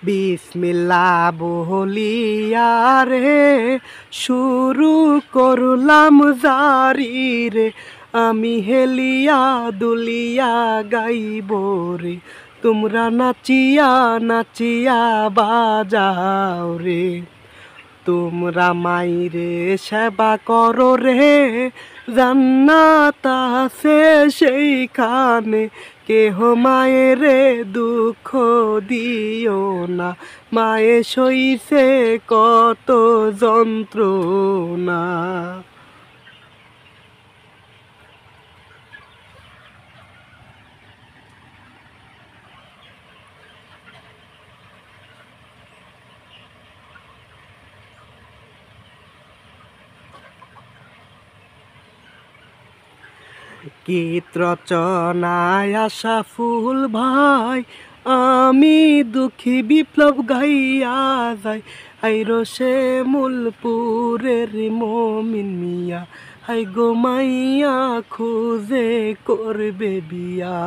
বিসমিল্লাহ বলিয়া রে শুরু করলাম জারি রে, আমি হেলিয়া দুলিয়া গাইব রে, তোমরা নাচিয়া নাচিয়া বাজাও রে। তোমরা মাইরে সেবা করো রে, জান্নাত আছে সেইখানে, কেহ মায়েরে দুঃখ দিও না, মায়ে সইছে কত যন্ত্রণা। গীত রচনায় আশা ফুল ভাই, আমি দুঃখী বিপ্লব গাইয়া যাই। হাইরো সে মূলপুরের মমিন মিয়া, হাই গো মাইয়া খুঁজে করবে বিয়া।